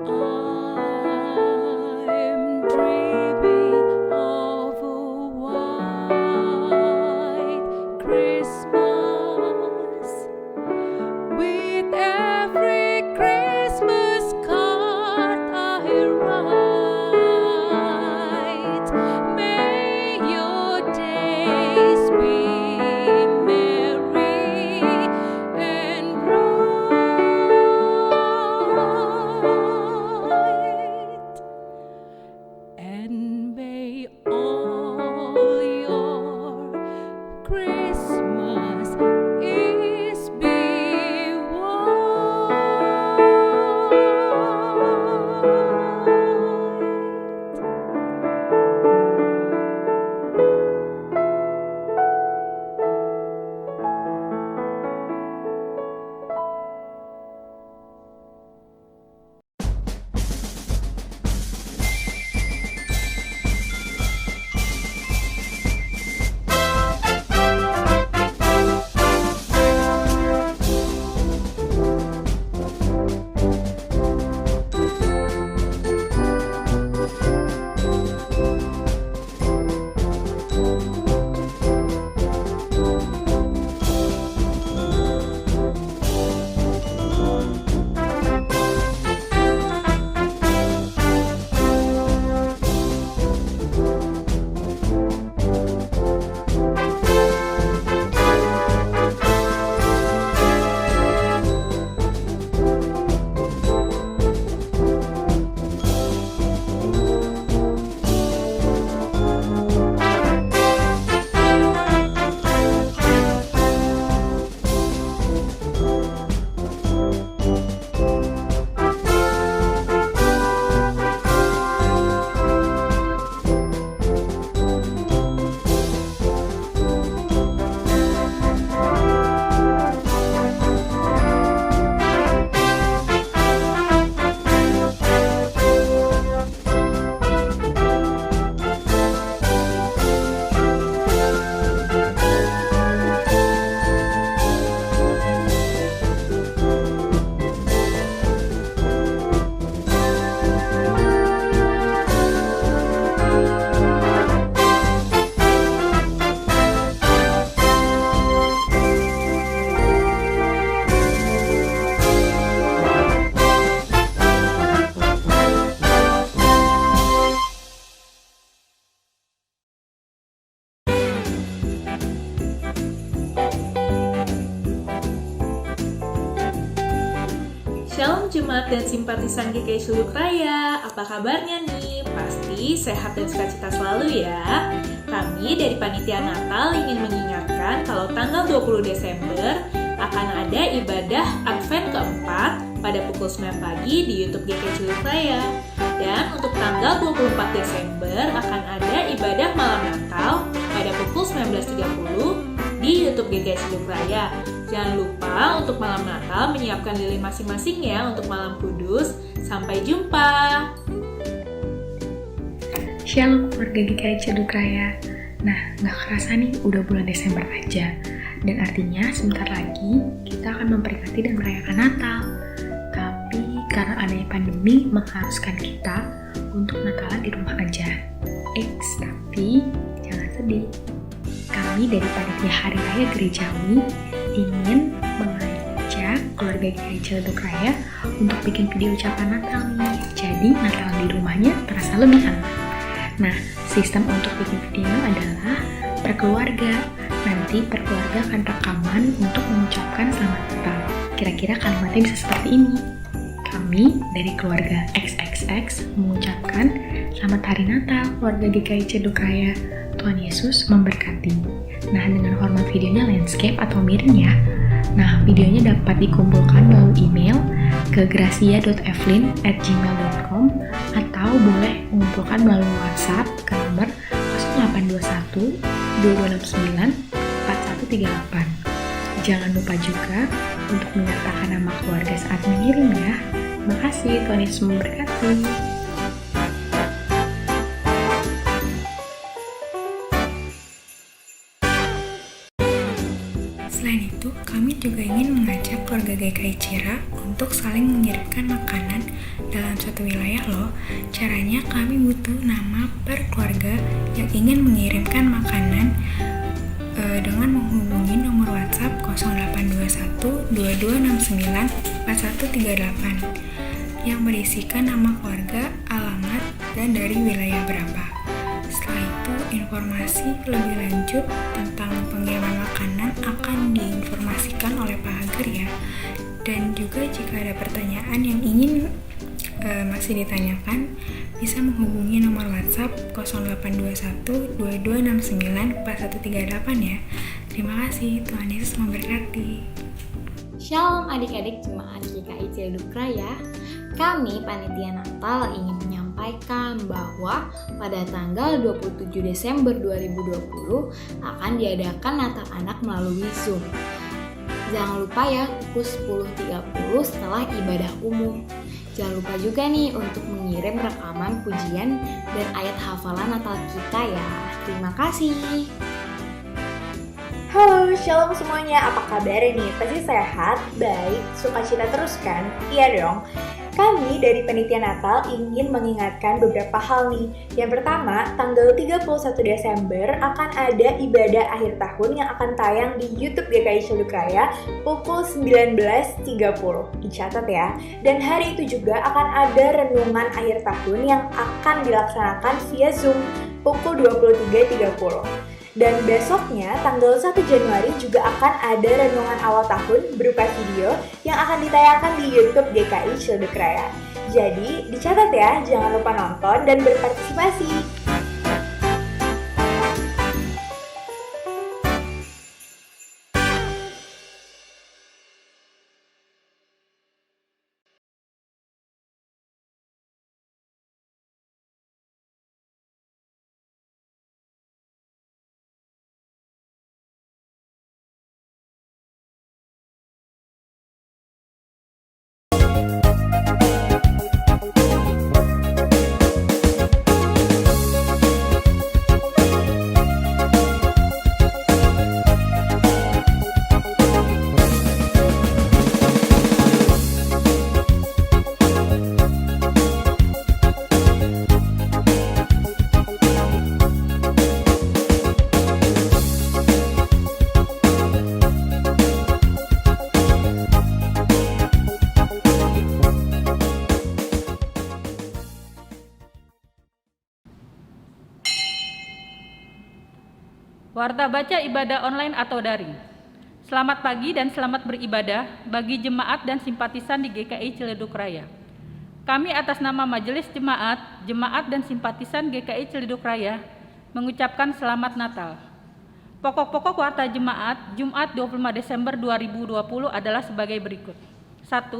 I'm dreaming of a white Christmas. With every Christmas card I write, may your days be merry and bright, and may all your Christmas is be white. Shalom Jemaat dan simpatisan GKI Ciluk Raya, apa kabarnya nih? Pasti sehat dan sukacita selalu ya. Kami dari Panitia Natal ingin mengingatkan kalau tanggal 20 Desember akan ada ibadah Advent keempat pada pukul 9 pagi di YouTube GKI Ciluk Raya. Dan untuk tanggal 24 Desember akan ada ibadah malam Natal pada pukul 19.30 di YouTube GKI Ciluk Raya. Jangan lupa untuk malam Natal menyiapkan lilin masing-masing ya untuk malam kudus. Sampai jumpa. Shalom keluarga GKI Ciluk Raya. Nah, gak kerasa nih udah bulan Desember aja. Dan artinya sebentar lagi kita akan memperingati dan merayakan Natal. Tapi karena adanya pandemi mengharuskan kita untuk Natalan di rumah aja. Tapi jangan sedih. Kami dari Panitia Hari Raya Gerejawi ingin mengajak keluarga GKI Ciluk Raya untuk bikin video ucapan Natal nih. Jadi Natalan di rumahnya terasa lebih aman. Nah, sistem untuk bikin video adalah per keluarga. Nanti per keluarga akan rekaman untuk mengucapkan selamat Natal. Kira-kira kalimatnya bisa seperti ini. Kami dari keluarga XXX mengucapkan selamat hari Natal keluarga GKI Ciluk Raya. Tuhan Yesus memberkati. Nah, dengan format videonya landscape atau miring ya. Nah, videonya dapat dikumpulkan melalui email ke gracia.evelyn@gmail.com atau boleh mengumpulkan melalui WhatsApp ke nomor 0821 2269 4138. Jangan lupa juga untuk menyertakan nama keluarga saat mengirim ya. Makasih, Tuhan Yesus memberkati. Selain itu, kami juga ingin mengajak keluarga GKI Cira untuk saling mengirimkan makanan dalam suatu wilayah loh. Caranya kami butuh nama per keluarga yang ingin mengirimkan makanan dengan menghubungi nomor WhatsApp 0821 2269 4138 yang berisikan nama keluarga, alamat, dan dari wilayah berapa. Setelah itu, informasi lebih lanjut tentang pengiriman makanan akan diinformasikan oleh Pak Hager ya. Dan juga jika ada pertanyaan yang ingin masih ditanyakan, bisa menghubungi nomor WhatsApp 0821 2269 4138 ya. Terima kasih, Tuhan Yesus memberkati. Shalom adik-adik jemaat GKI Ciledug Raya. Kami Panitia Natal ingin menyampaikan bahwa pada tanggal 27 Desember 2020 akan diadakan Natal Anak melalui Zoom. Jangan lupa ya, pukul 10.30 setelah ibadah umum. Jangan lupa juga nih untuk mengirim rekaman pujian dan ayat hafalan Natal kita ya. Terima kasih. Halo, shalom semuanya. Apa kabar nih? Pasti sehat, baik, sukacita terus kan? Iya dong. Kami dari Panitia Natal ingin mengingatkan beberapa hal nih. Yang pertama, tanggal 31 Desember akan ada ibadah akhir tahun yang akan tayang di YouTube GKI Ciledug Raya pukul 19.30. Dicatat ya. Dan hari itu juga akan ada renungan akhir tahun yang akan dilaksanakan via Zoom pukul 23.30. Dan besoknya, tanggal 1 Januari juga akan ada renungan awal tahun berupa video yang akan ditayangkan di YouTube GKI Ciledug Raya. Jadi, dicatat ya, jangan lupa nonton dan berpartisipasi. Warta baca ibadah online atau daring. Selamat pagi dan selamat beribadah bagi jemaat dan simpatisan di GKI Ciledug Raya. Kami atas nama Majelis Jemaat dan simpatisan GKI Ciledug Raya mengucapkan selamat Natal. Pokok-pokok warta jemaat Jumat 25 Desember 2020 adalah sebagai berikut. 1.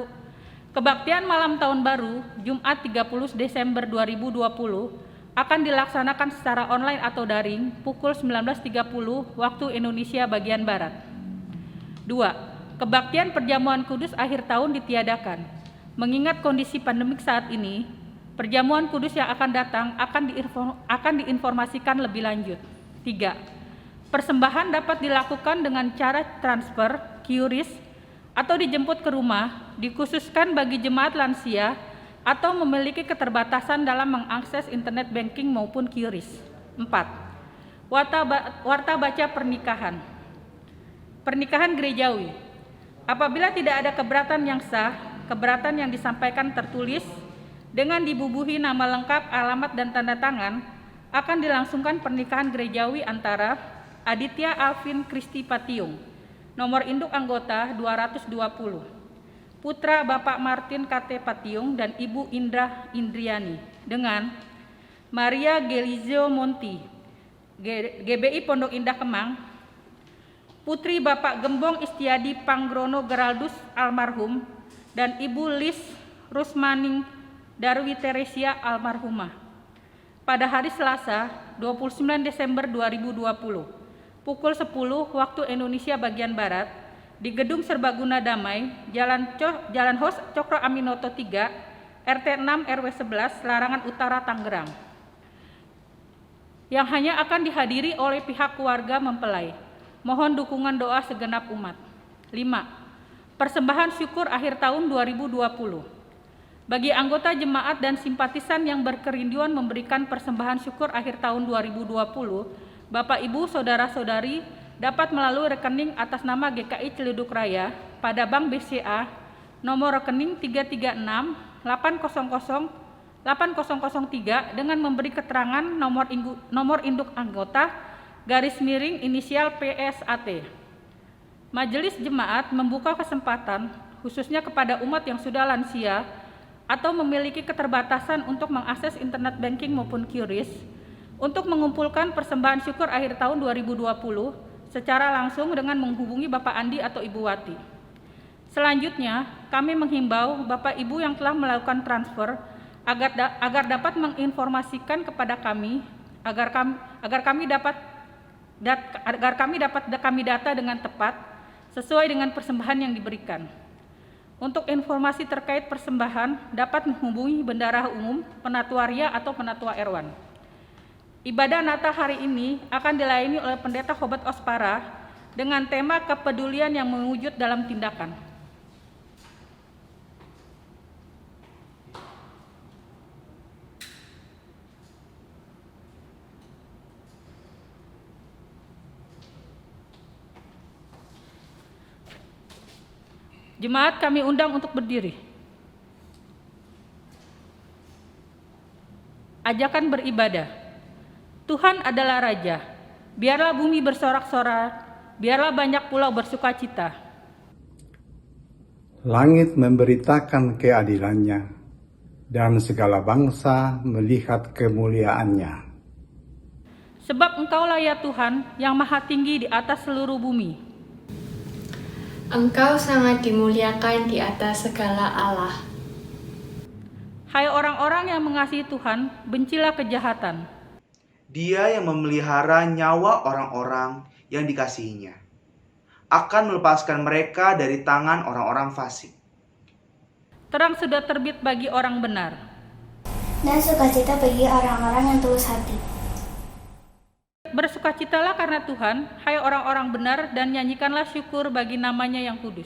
Kebaktian malam tahun baru Jumat 30 Desember 2020 akan dilaksanakan secara online atau daring pukul 19.30 waktu Indonesia bagian Barat. 2. Kebaktian perjamuan kudus akhir tahun ditiadakan. Mengingat kondisi pandemik saat ini, perjamuan kudus yang akan datang akan diinformasikan lebih lanjut. 3. Persembahan dapat dilakukan dengan cara transfer, QRIS, atau dijemput ke rumah, dikhususkan bagi jemaat lansia atau memiliki keterbatasan dalam mengakses internet banking maupun QRIS. 4. Warta baca pernikahan. Pernikahan gerejawi. Apabila tidak ada keberatan yang sah, keberatan yang disampaikan tertulis dengan dibubuhi nama lengkap, alamat, dan tanda tangan, akan dilangsungkan pernikahan gerejawi antara Aditya Alvin Kristi Patiung, nomor induk anggota 220. Putra Bapak Martin KT Patiung dan Ibu Indra Indriani dengan Maria Gelizio Monti, GBI Pondok Indah Kemang, Putri Bapak Gembong Istiadi Panggrono Geraldus almarhum dan Ibu Lis Rusmaning Darwi Teresia almarhumah. Pada hari Selasa, 29 Desember 2020, pukul 10 waktu Indonesia bagian Barat, di Gedung Serbaguna Damai, Jalan Hos Cokro Aminoto 3, RT 6 RW 11, Larangan Utara, Tangerang. Yang hanya akan dihadiri oleh pihak keluarga mempelai. Mohon dukungan doa segenap umat. 5. Persembahan syukur akhir tahun 2020. Bagi anggota jemaat dan simpatisan yang berkerinduan memberikan persembahan syukur akhir tahun 2020, Bapak Ibu Saudara-saudari dapat melalui rekening atas nama GKI Ciledug Raya pada Bank BCA nomor rekening 336 800 8003 dengan memberi keterangan nomor induk anggota _ inisial PSAT. Majelis Jemaat membuka kesempatan khususnya kepada umat yang sudah lansia atau memiliki keterbatasan untuk mengakses internet banking maupun QRIS untuk mengumpulkan persembahan syukur akhir tahun 2020 secara langsung dengan menghubungi Bapak Andi atau Ibu Wati. Selanjutnya, kami menghimbau Bapak Ibu yang telah melakukan transfer agar dapat menginformasikan kepada kami agar kami dapat data dengan tepat sesuai dengan persembahan yang diberikan. Untuk informasi terkait persembahan dapat menghubungi Bendahara Umum, Penatua Ria atau Penatua Erwan. Ibadah Natal hari ini akan dilayani oleh Pendeta Khobat Ospara dengan tema kepedulian yang mewujud dalam tindakan. Jemaat kami undang untuk berdiri. Ajakan beribadah. Tuhan adalah Raja. Biarlah bumi bersorak-sorak, biarlah banyak pulau bersukacita. Langit memberitakan keadilannya, dan segala bangsa melihat kemuliaannya. Sebab Engkaulah ya Tuhan yang maha tinggi di atas seluruh bumi. Engkau sangat dimuliakan di atas segala Allah. Hai orang-orang yang mengasihi Tuhan, bencilah kejahatan. Dia yang memelihara nyawa orang-orang yang dikasihinya akan melepaskan mereka dari tangan orang-orang fasik. Terang sudah terbit bagi orang benar, dan sukacita bagi orang-orang yang tulus hati. Bersukacitalah karena Tuhan, hai orang-orang benar, dan nyanyikanlah syukur bagi namanya yang kudus.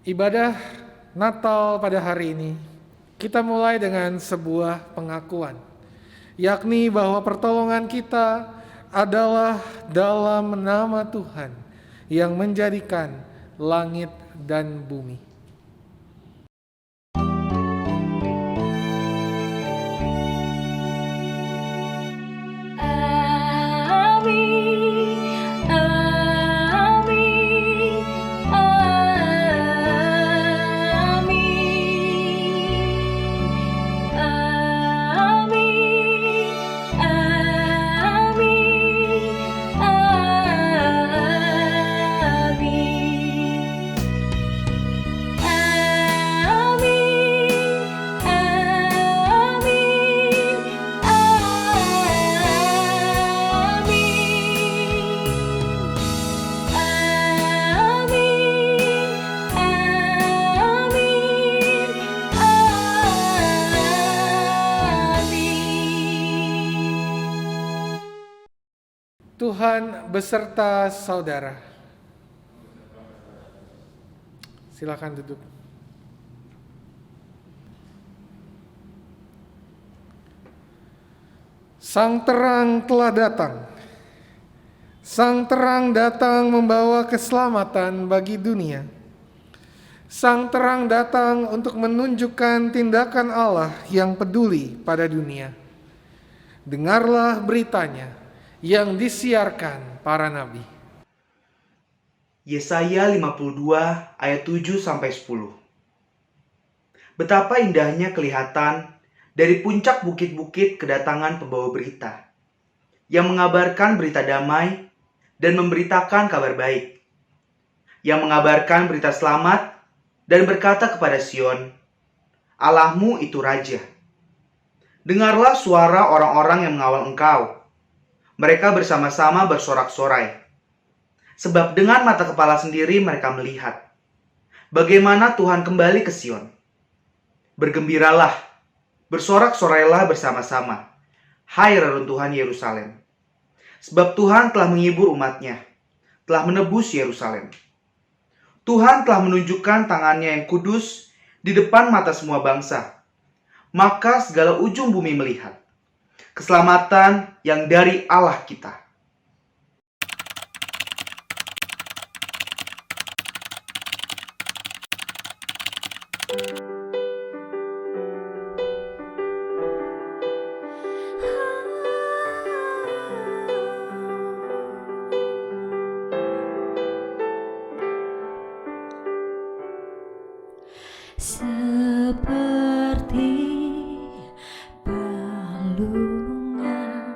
Ibadah Natal pada hari ini, kita mulai dengan sebuah pengakuan, yakni bahwa pertolongan kita adalah dalam nama Tuhan yang menjadikan langit dan bumi. Tuhan beserta saudara. Silakan duduk. Sang terang telah datang. Sang terang datang membawa keselamatan bagi dunia. Sang terang datang untuk menunjukkan tindakan Allah yang peduli pada dunia. Dengarlah beritanya yang disiarkan para nabi. Yesaya 52 ayat 7-10. Betapa indahnya kelihatan dari puncak bukit-bukit kedatangan pembawa berita, yang mengabarkan berita damai dan memberitakan kabar baik, yang mengabarkan berita selamat dan berkata kepada Sion, Allahmu itu Raja. Dengarlah suara orang-orang yang mengawal engkau. Mereka bersama-sama bersorak-sorai. Sebab dengan mata kepala sendiri mereka melihat bagaimana Tuhan kembali ke Sion. Bergembiralah, bersorak-sorailah bersama-sama, hai reruntuhan Yerusalem. Sebab Tuhan telah menghibur umatnya, telah menebus Yerusalem. Tuhan telah menunjukkan tangannya yang kudus di depan mata semua bangsa. Maka segala ujung bumi melihat keselamatan yang dari Allah kita. Seperti balungan,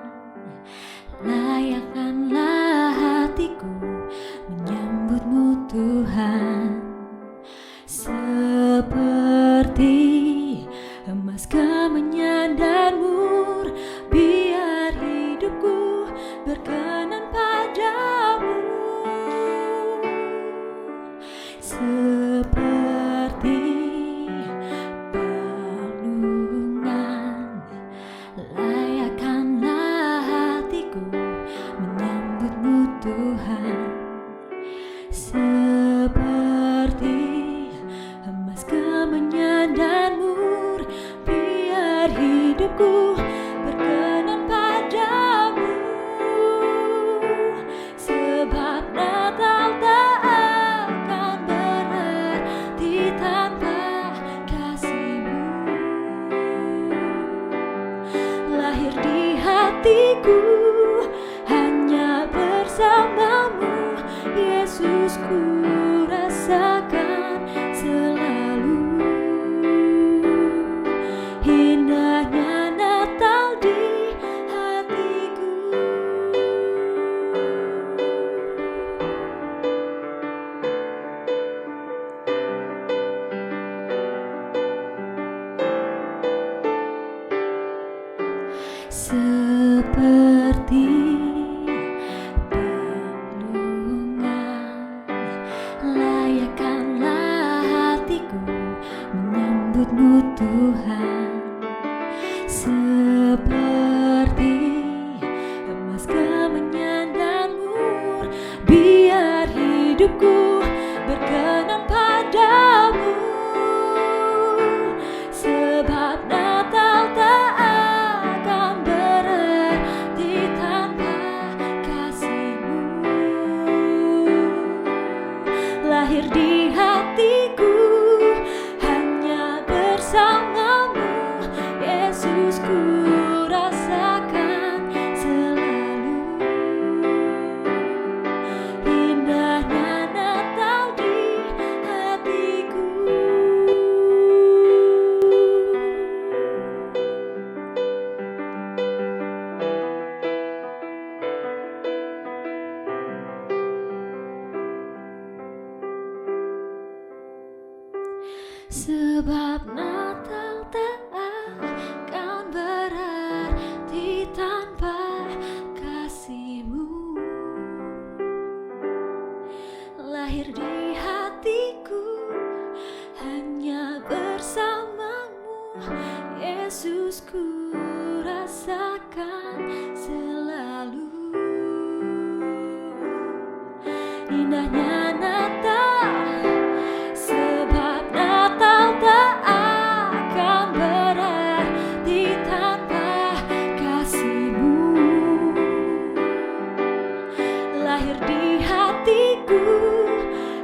layakkanlah hatiku menyambutmu Tuhan. Seperti emas kemenyan dan mur, biar hidupku berkenan padamu. Seperti Tuhan, seperti emas kemenyan dan mur, biar hidupku berkenan padamu. Sebab Natal tak akan berarti tanpa kasih-Mu. Lahir di hatiku hanya bersamamu, Yesus, ku rasakan selalu indahnya Natal di hatiku. Seperti menyambutmu Tuhan, seperti emas kemenyan dan mur, biar hidupku berkenan padamu. Sebab Natal tak akan berarti tanpa kasih-Mu. Lahir di hatiku hanya bersama-Mu, Yesus, ku rasakan selalu. Indahnya Natal, sebab Natal tak akan berarti tanpa kasih-Mu. Lahir di hatiku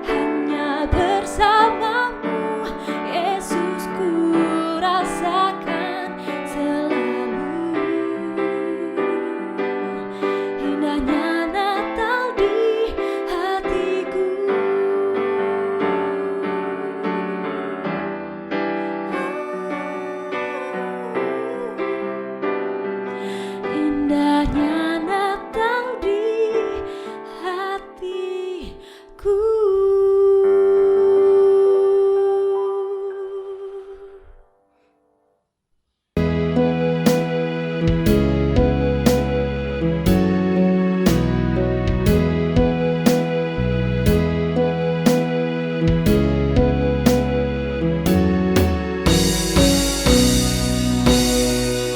hanya bersama-Mu, Yesus, ku rasakan selalu. Indahnya Natal di hatiku. Indahnya Natal di hatiku.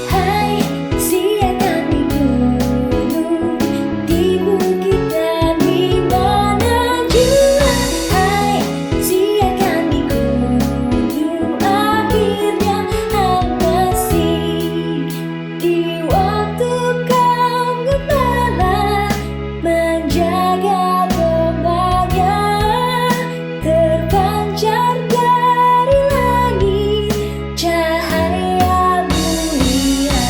Hai, siaran di gunung, di bukit dan di mana jua. Hai, siaran di gunung, akhirnya amnesti. Di waktu kau gembala menjaga dombanya, terpancar dari langit cahaya mulia.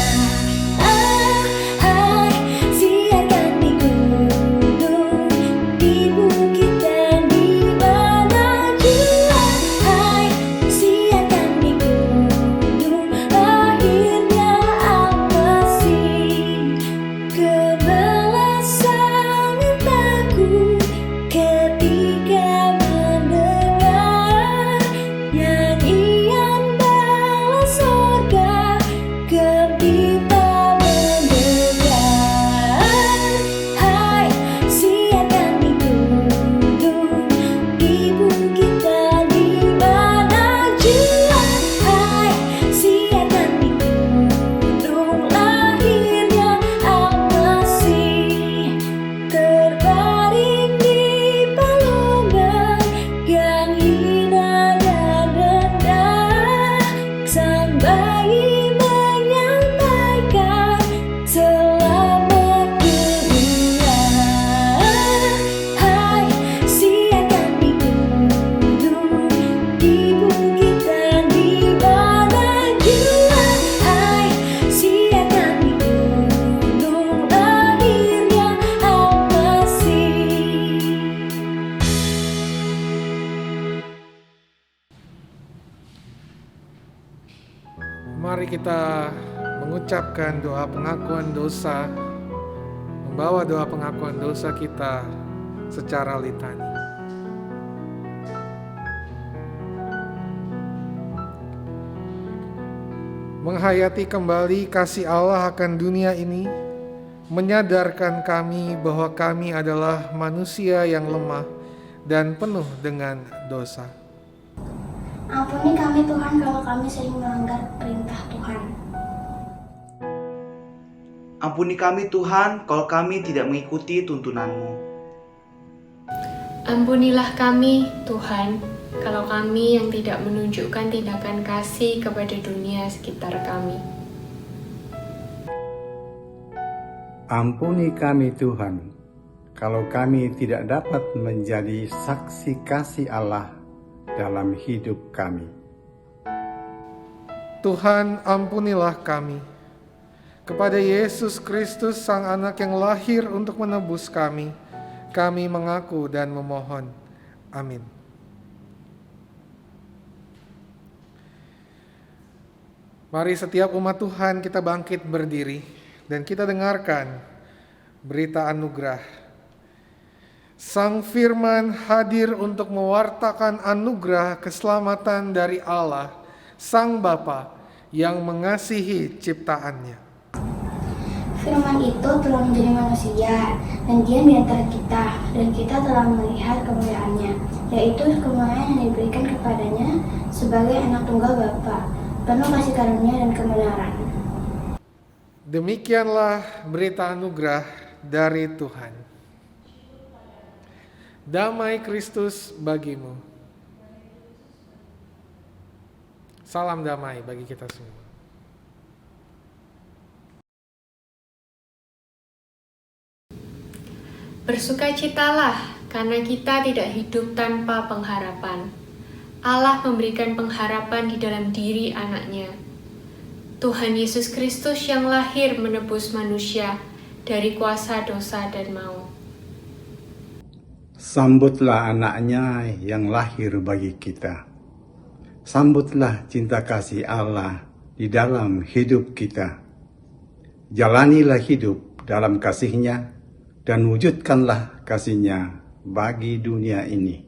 Hai, siaran di gunung, di bukit dan di mana jua. Hai, siaran di gunung, akhirnya amnesti. Kebelasan mataku ketika mendengar nyanyian bala sorga gembira mendengar. Hai, siaran di gunung, di bukit dan di mana jua. Hai, siaran di gunung, akhirnya amnesti. Terbaring di palungan yang hina dan rendah, sang bayi menyampaikan selamat gembira. Hai, siaran di gunung, di bukit dan di mana jua. Hai, siaran di gunung, akhirnya amnesti. Mari kita mengucapkan doa pengakuan dosa, membawa doa pengakuan dosa kita secara litani. Menghayati kembali kasih Allah akan dunia ini, menyadarkan kami bahwa kami adalah manusia yang lemah dan penuh dengan dosa. Ampuni kami Tuhan kalau kami sering melanggar perintah Tuhan. Ampuni kami Tuhan kalau kami tidak mengikuti tuntunan-Mu. Ampunilah kami, Tuhan, kalau kami yang tidak menunjukkan tindakan kasih kepada dunia sekitar kami. Ampuni kami Tuhan, kalau kami tidak dapat menjadi saksi kasih Allah dalam hidup kami. Tuhan, ampunilah kami. Kepada Yesus Kristus, Sang Anak yang lahir untuk menebus kami mengaku dan memohon. Amin. Mari setiap umat Tuhan kita bangkit berdiri dan kita dengarkan berita anugerah. Sang Firman hadir untuk mewartakan anugerah keselamatan dari Allah, Sang Bapa yang mengasihi ciptaannya. Firman itu telah menjadi manusia dan diam di antara kita, dan kita telah melihat kemuliaannya, yaitu kemuliaan yang diberikan kepadanya sebagai anak tunggal Bapa, penuh kasih karunia dan kebenaran. Demikianlah berita anugerah dari Tuhan. Damai Kristus bagimu. Salam damai bagi kita semua. Bersukacitalah karena kita tidak hidup tanpa pengharapan. Allah memberikan pengharapan di dalam diri anaknya, Tuhan Yesus Kristus yang lahir menebus manusia dari kuasa dosa dan maut. Sambutlah anaknya yang lahir bagi kita. Sambutlah cinta kasih Allah di dalam hidup kita. Jalanilah hidup dalam kasih-Nya dan wujudkanlah kasih-Nya bagi dunia ini.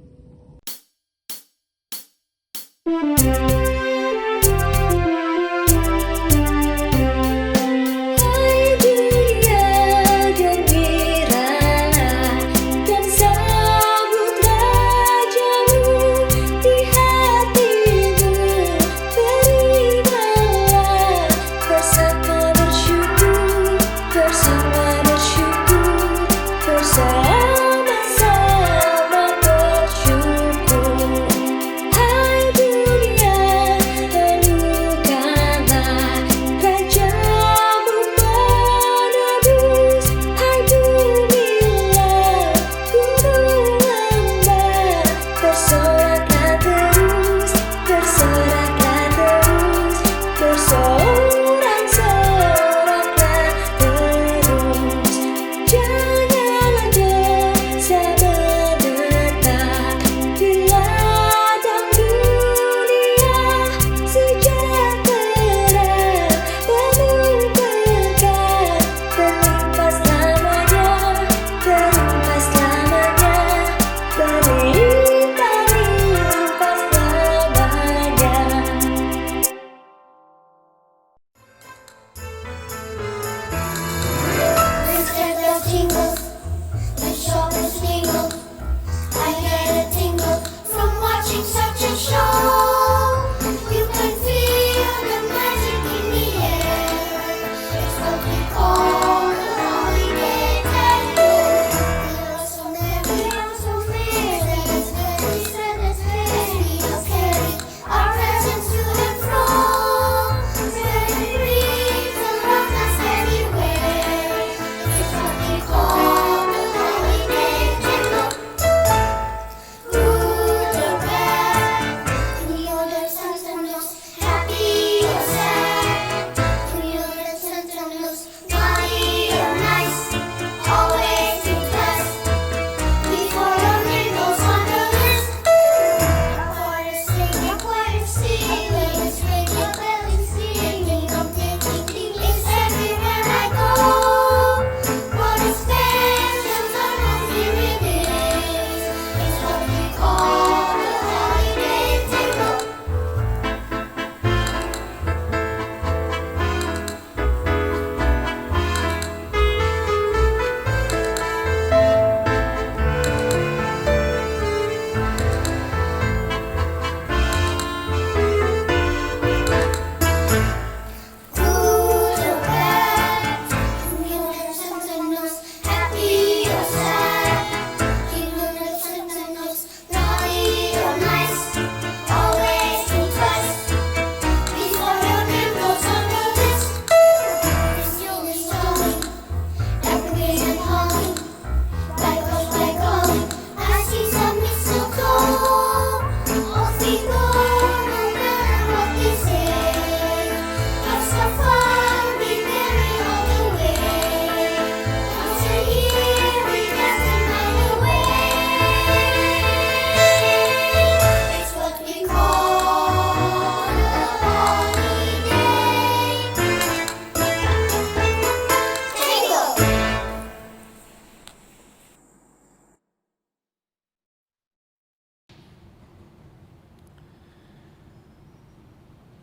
Hai dunia, gembiralah dan sambut Rajamu di hatimu. Terimalah bersama bersyukur, bersama-sama bersyukur. Hai dunia,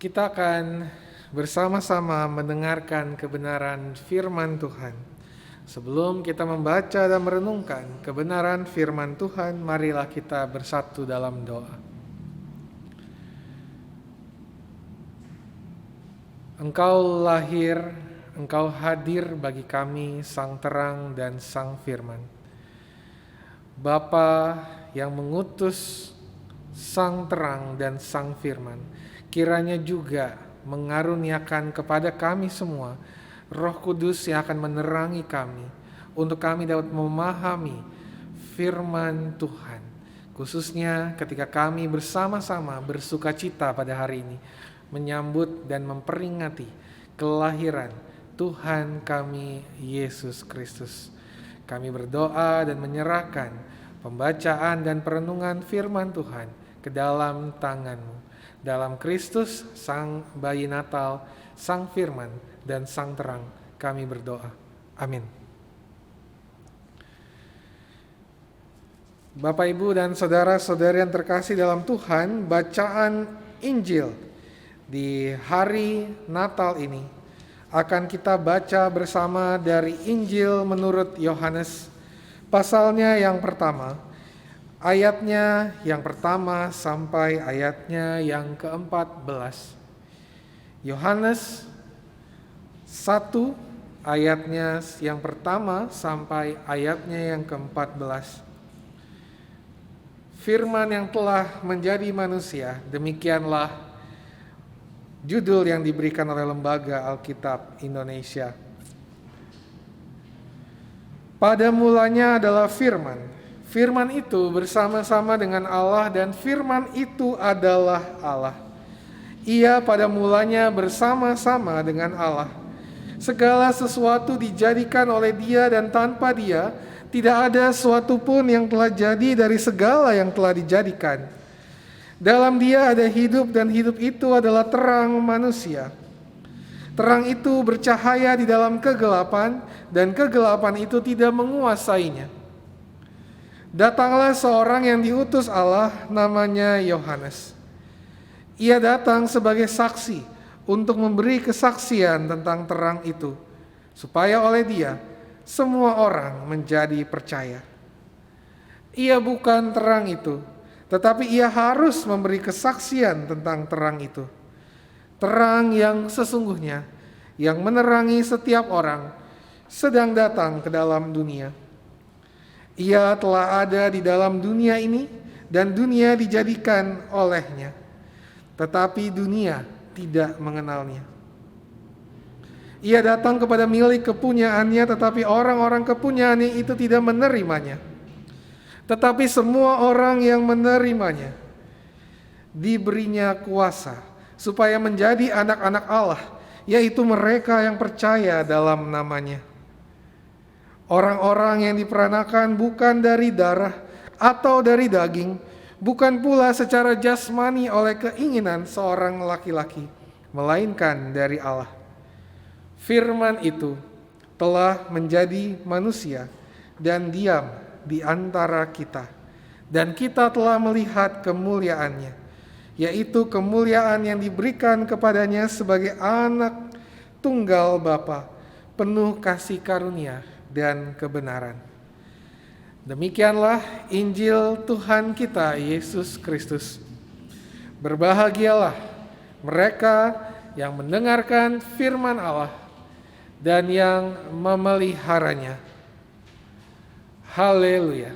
Kita akan bersama-sama mendengarkan kebenaran firman Tuhan. Sebelum kita membaca dan merenungkan kebenaran firman Tuhan, marilah kita bersatu dalam doa. Engkau lahir, Engkau hadir bagi kami, Sang Terang dan Sang Firman. Bapa yang mengutus Sang Terang dan Sang Firman, kiranya juga mengaruniakan kepada kami semua Roh Kudus yang akan menerangi kami, untuk kami dapat memahami firman Tuhan, khususnya ketika kami bersama-sama bersukacita pada hari ini, menyambut dan memperingati kelahiran Tuhan kami Yesus Kristus. Kami berdoa dan menyerahkan pembacaan dan perenungan firman Tuhan ke dalam tangan-Mu. Dalam Kristus, Sang Bayi Natal, Sang Firman, dan Sang Terang, kami berdoa. Amin. Bapak, Ibu, dan saudara-saudari yang terkasih dalam Tuhan, bacaan Injil di hari Natal ini akan kita baca bersama dari Injil menurut Yohanes, pasalnya yang pertama, ayatnya yang pertama sampai ayatnya yang ke-14. Yohanes 1 ayatnya yang pertama sampai ayatnya yang ke-14. Firman yang telah menjadi manusia, demikianlah judul yang diberikan oleh Lembaga Alkitab Indonesia. Pada mulanya adalah firman. Firman itu bersama-sama dengan Allah dan firman itu adalah Allah. Ia pada mulanya bersama-sama dengan Allah. Segala sesuatu dijadikan oleh Dia dan tanpa Dia tidak ada sesuatu pun yang telah jadi dari segala yang telah dijadikan. Dalam Dia ada hidup dan hidup itu adalah terang manusia. Terang itu bercahaya di dalam kegelapan dan kegelapan itu tidak menguasainya. Datanglah seorang yang diutus Allah, namanya Yohanes. Ia datang sebagai saksi untuk memberi kesaksian tentang terang itu, supaya oleh Dia semua orang menjadi percaya. Ia bukan terang itu, tetapi ia harus memberi kesaksian tentang terang itu. Terang yang sesungguhnya, yang menerangi setiap orang, sedang datang ke dalam dunia. Ia telah ada di dalam dunia ini dan dunia dijadikan olehnya, tetapi dunia tidak mengenalnya. Ia datang kepada milik kepunyaannya, tetapi orang-orang kepunyaannya itu tidak menerimanya. Tetapi semua orang yang menerimanya diberinya kuasa supaya menjadi anak-anak Allah, yaitu mereka yang percaya dalam namanya. Orang-orang yang diperanakan bukan dari darah atau dari daging, bukan pula secara jasmani oleh keinginan seorang laki-laki, melainkan dari Allah. Firman itu telah menjadi manusia dan diam di antara kita, dan kita telah melihat kemuliaannya, yaitu kemuliaan yang diberikan kepadanya sebagai anak tunggal Bapa, penuh kasih karunia dan kebenaran. Demikianlah Injil Tuhan kita Yesus Kristus. Berbahagialah mereka yang mendengarkan firman Allah dan yang memeliharanya. Haleluya.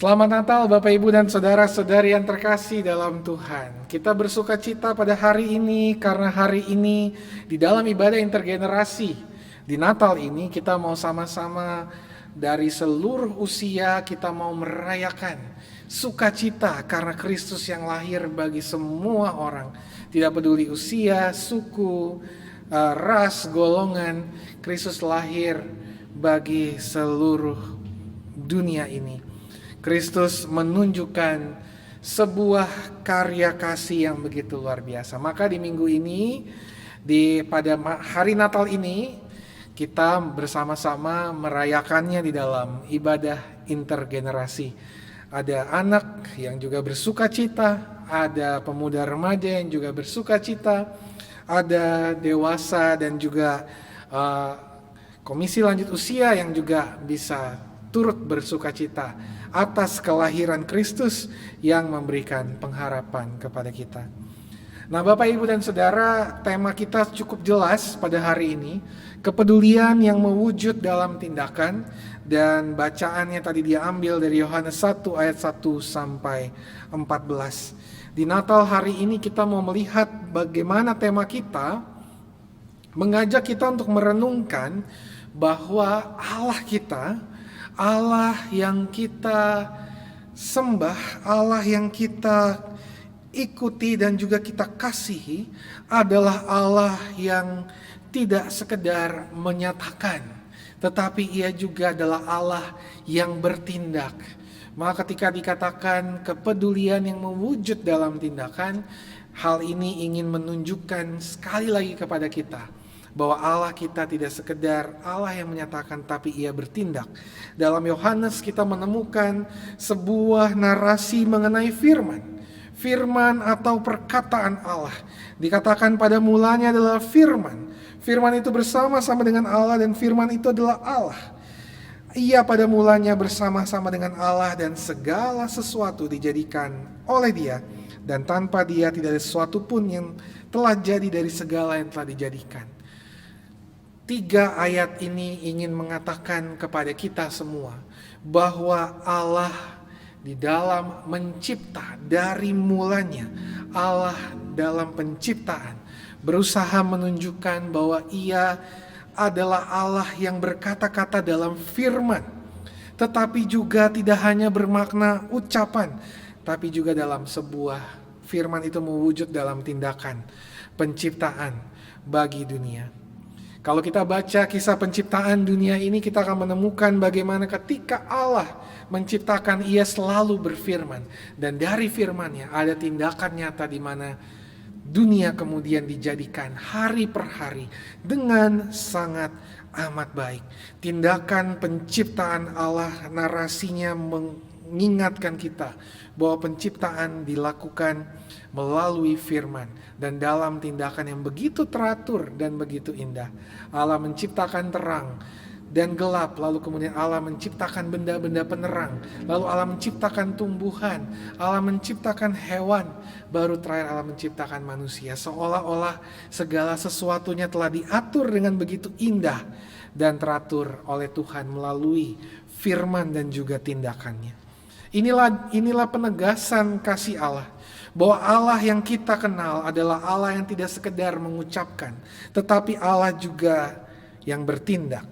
Selamat Natal Bapak Ibu dan saudara-saudari yang terkasih dalam Tuhan. Kita bersuka cita pada hari ini karena hari ini di dalam ibadah intergenerasi Di Natal ini kita mau sama-sama dari seluruh usia kita mau merayakan sukacita karena Kristus yang lahir bagi semua orang. Tidak peduli usia, suku, ras, golongan, Kristus lahir bagi seluruh dunia ini. Kristus menunjukkan sebuah karya kasih yang begitu luar biasa. Maka di minggu ini, pada hari Natal ini, kita bersama-sama merayakannya di dalam ibadah intergenerasi. Ada anak yang juga bersuka cita, ada pemuda remaja yang juga bersuka cita, ada dewasa dan juga komisi lanjut usia yang juga bisa turut bersuka cita atas kelahiran Kristus yang memberikan pengharapan kepada kita. Nah, Bapak, Ibu, dan Saudara, tema kita cukup jelas pada hari ini, kepedulian yang mewujud dalam tindakan, dan bacaannya tadi diambil dari Yohanes 1 ayat 1 sampai 14. Di Natal hari ini kita mau melihat bagaimana tema kita mengajak kita untuk merenungkan bahwa Allah kita, Allah yang kita sembah, Allah yang kita ikuti dan juga kita kasihi adalah Allah yang tidak sekedar menyatakan, tetapi Ia juga adalah Allah yang bertindak. Maka ketika dikatakan kepedulian yang mewujud dalam tindakan, hal ini ingin menunjukkan sekali lagi kepada kita bahwa Allah kita tidak sekedar Allah yang menyatakan, tapi Ia bertindak. Dalam Yohanes kita menemukan sebuah narasi mengenai firman atau perkataan Allah. Dikatakan pada mulanya adalah firman. Firman itu bersama-sama dengan Allah dan firman itu adalah Allah. Ia pada mulanya bersama-sama dengan Allah dan segala sesuatu dijadikan oleh Dia, dan tanpa Dia tidak ada sesuatu pun yang telah jadi dari segala yang telah dijadikan. 3 ayat ini ingin mengatakan kepada kita semua bahwa Allah di dalam mencipta dari mulanya, Allah dalam penciptaan berusaha menunjukkan bahwa Ia adalah Allah yang berkata-kata dalam firman, tetapi juga tidak hanya bermakna ucapan, tapi juga dalam sebuah firman itu mewujud dalam tindakan penciptaan bagi dunia. Kalau kita baca kisah penciptaan dunia ini, kita akan menemukan bagaimana ketika Allah menciptakan, Ia selalu berfirman, dan dari firman-Nya ada tindakan nyata di mana dunia kemudian dijadikan hari per hari dengan sangat amat baik. Tindakan penciptaan Allah, narasinya mengingatkan kita bahwa penciptaan dilakukan melalui firman, dan dalam tindakan yang begitu teratur dan begitu indah. Allah menciptakan terang dan gelap, lalu kemudian Allah menciptakan benda-benda penerang, lalu Allah menciptakan tumbuhan, Allah menciptakan hewan, baru terakhir Allah menciptakan manusia. Seolah-olah segala sesuatunya telah diatur dengan begitu indah dan teratur oleh Tuhan melalui firman dan juga tindakannya. Inilah penegasan kasih Allah, bahwa Allah yang kita kenal adalah Allah yang tidak sekedar mengucapkan, tetapi Allah juga yang bertindak.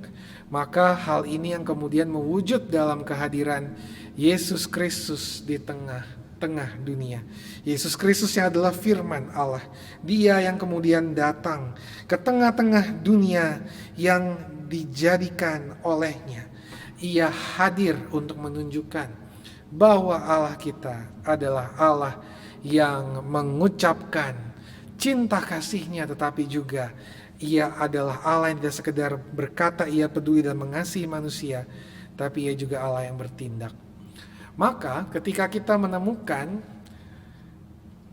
Maka hal ini yang kemudian mewujud dalam kehadiran Yesus Kristus di tengah-tengah dunia. Yesus Kristus yang adalah firman Allah, Dia yang kemudian datang ke tengah-tengah dunia yang dijadikan olehnya. Ia hadir untuk menunjukkan bahwa Allah kita adalah Allah yang mengucapkan cinta kasih-Nya, tetapi juga Ia adalah Allah yang tidak sekedar berkata Ia peduli dan mengasihi manusia, tapi Ia juga Allah yang bertindak. Maka ketika kita menemukan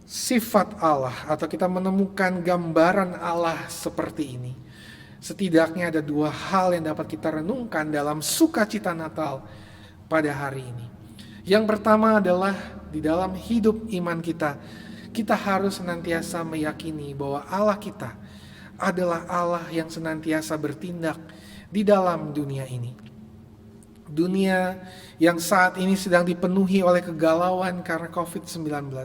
sifat Allah atau kita menemukan gambaran Allah seperti ini, setidaknya ada 2 hal yang dapat kita renungkan dalam sukacita Natal pada hari ini. Yang pertama adalah di dalam hidup iman kita, kita harus senantiasa meyakini bahwa Allah kita adalah Allah yang senantiasa bertindak di dalam dunia ini. Dunia yang saat ini sedang dipenuhi oleh kegalauan karena COVID-19.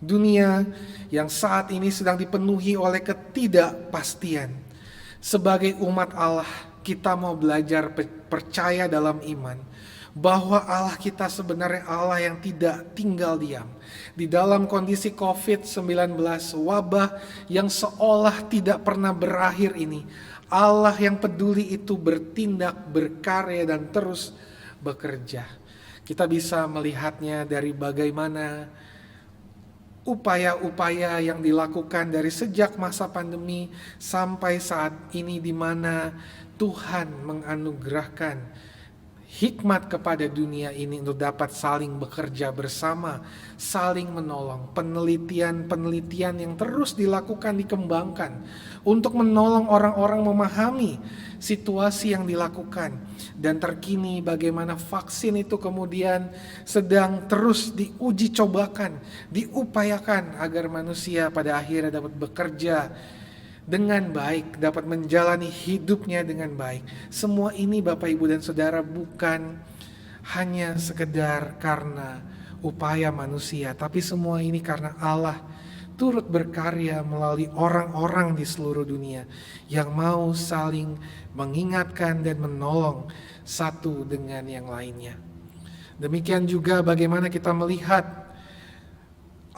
Dunia yang saat ini sedang dipenuhi oleh ketidakpastian. Sebagai umat Allah, kita mau belajar percaya dalam iman bahwa Allah kita sebenarnya Allah yang tidak tinggal diam. Di dalam kondisi COVID-19, wabah yang seolah tidak pernah berakhir ini, Allah yang peduli itu bertindak, berkarya, dan terus bekerja. Kita bisa melihatnya dari bagaimana upaya-upaya yang dilakukan dari sejak masa pandemi sampai saat ini, di mana Tuhan menganugerahkan hikmat kepada dunia ini untuk dapat saling bekerja bersama, saling menolong. Penelitian-penelitian yang terus dilakukan, dikembangkan untuk menolong orang-orang memahami situasi yang dilakukan. Dan terkini bagaimana vaksin itu kemudian sedang terus diuji cobakan, diupayakan agar manusia pada akhirnya dapat bekerja dengan baik, dapat menjalani hidupnya dengan baik. Semua ini Bapak Ibu dan Saudara bukan hanya sekedar karena upaya manusia, tapi semua ini karena Allah turut berkarya melalui orang-orang di seluruh dunia yang mau saling mengingatkan dan menolong satu dengan yang lainnya. Demikian juga bagaimana kita melihat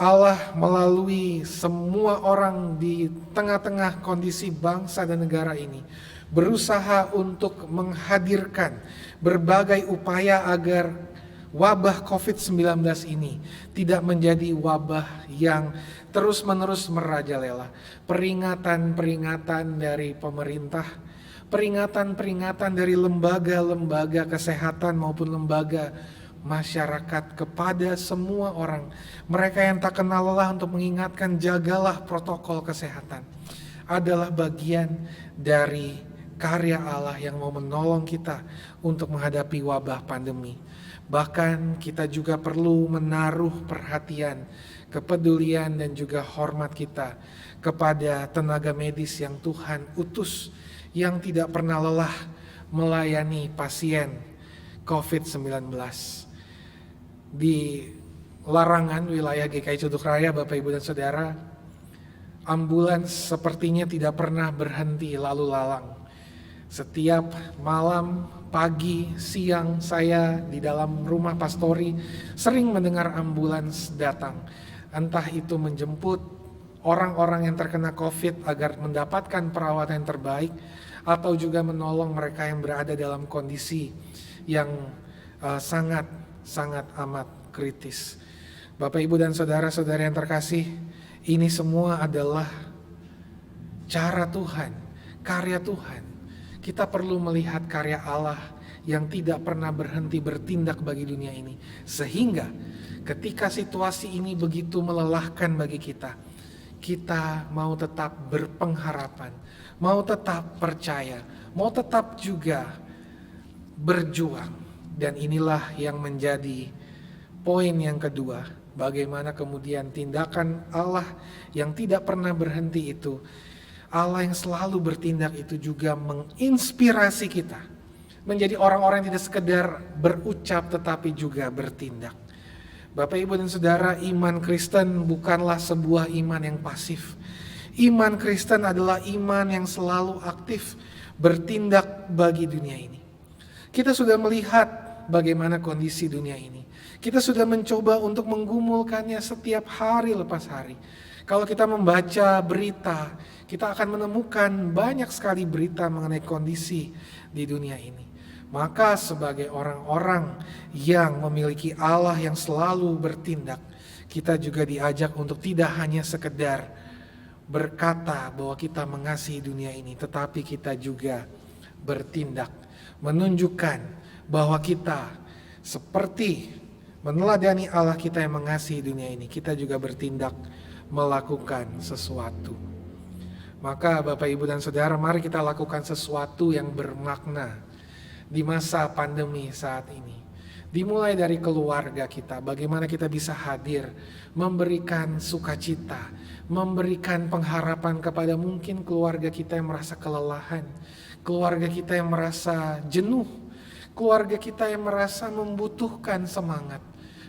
Allah melalui semua orang di tengah-tengah kondisi bangsa dan negara ini berusaha untuk menghadirkan berbagai upaya agar wabah COVID-19 ini tidak menjadi wabah yang terus-menerus merajalela. Peringatan-peringatan dari pemerintah, peringatan-peringatan dari lembaga-lembaga kesehatan maupun lembaga masyarakat kepada semua orang, mereka yang tak kenal lelah untuk mengingatkan jagalah protokol kesehatan, adalah bagian dari karya Allah yang mau menolong kita untuk menghadapi wabah pandemi. Bahkan kita juga perlu menaruh perhatian, kepedulian, dan juga hormat kita kepada tenaga medis yang Tuhan utus, yang tidak pernah lelah melayani pasien COVID-19. Di larangan wilayah GKI Cilduk Raya, Bapak Ibu dan Saudara, ambulans sepertinya tidak pernah berhenti lalu lalang. Setiap malam, pagi, siang, saya di dalam rumah pastori sering mendengar ambulans datang. Entah itu menjemput orang-orang yang terkena COVID agar mendapatkan perawatan yang terbaik, atau juga menolong mereka yang berada dalam kondisi yang sangat amat kritis. Bapak, Ibu, dan saudara-saudara yang terkasih, ini semua adalah cara Tuhan, karya Tuhan. Kita perlu melihat karya Allah yang tidak pernah berhenti bertindak bagi dunia ini. Sehingga ketika situasi ini begitu melelahkan bagi kita, kita mau tetap berpengharapan, mau tetap percaya, mau tetap juga berjuang. Dan inilah yang menjadi poin yang kedua, bagaimana kemudian tindakan Allah yang tidak pernah berhenti itu, Allah yang selalu bertindak itu juga menginspirasi kita menjadi orang-orang yang tidak sekedar berucap tetapi juga bertindak. Bapak, Ibu, dan Saudara, iman Kristen bukanlah sebuah iman yang pasif. Iman Kristen adalah iman yang selalu aktif bertindak bagi dunia ini. Kita sudah melihat bagaimana kondisi dunia ini. Kita sudah mencoba untuk menggumulkannya setiap hari lepas hari. Kalau kita membaca berita, kita akan menemukan banyak sekali berita mengenai kondisi di dunia ini. Maka sebagai orang-orang yang memiliki Allah yang selalu bertindak, kita juga diajak untuk tidak hanya sekedar berkata bahwa kita mengasihi dunia ini, tetapi kita juga bertindak, menunjukkan bahwa kita seperti meneladani Allah kita yang mengasihi dunia ini, kita juga bertindak melakukan sesuatu. Maka Bapak, Ibu, dan Saudara, mari kita lakukan sesuatu yang bermakna di masa pandemi saat ini. Dimulai dari keluarga kita, bagaimana kita bisa hadir, memberikan sukacita, memberikan pengharapan kepada mungkin keluarga kita yang merasa kelelahan, keluarga kita yang merasa jenuh, keluarga kita yang merasa membutuhkan semangat.